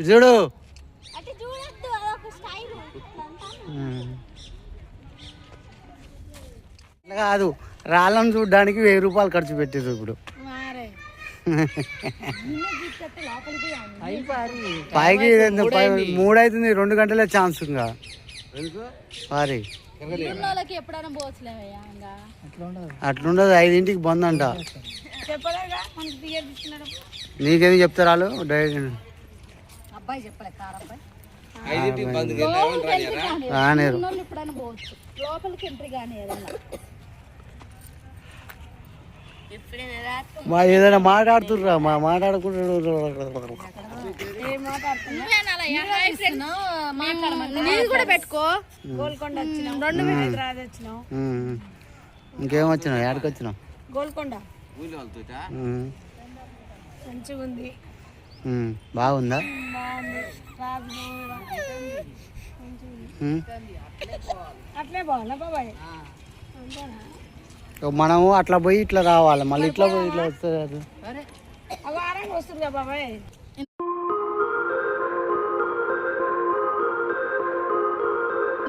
చూడు కాదు, రాళ్ళను చూడడానికి 1000 రూపాయలు ఖర్చు పెట్టేది ఇప్పుడు. పైకి 3 అవుతుంది, 2 గంటలే ఛాన్స్ ఇంకా. సారీ అట్లుండదు, 5ంటికి బంద్ అంట. నీకేమి చెప్తారు వాళ్ళు డైరెక్ట్? రానేరు. మా ఏదైనా మాట్లాడుతుర్రా, మా మాట్లాడుకుంటాడు. ఇంకేం వచ్చినావు? ఎక్కడికి వచ్చినావు? గోల్కొండ. మంచిగా ఉంది. బాగుందా? అట్లే బాగుందా బాబాయ్? మనము అట్లా పోయి ఇట్లా రావాలి, మళ్ళీ ఇట్లా పోయి ఇట్లా వస్తుంది. వస్తుంది కదా బాబాయ్.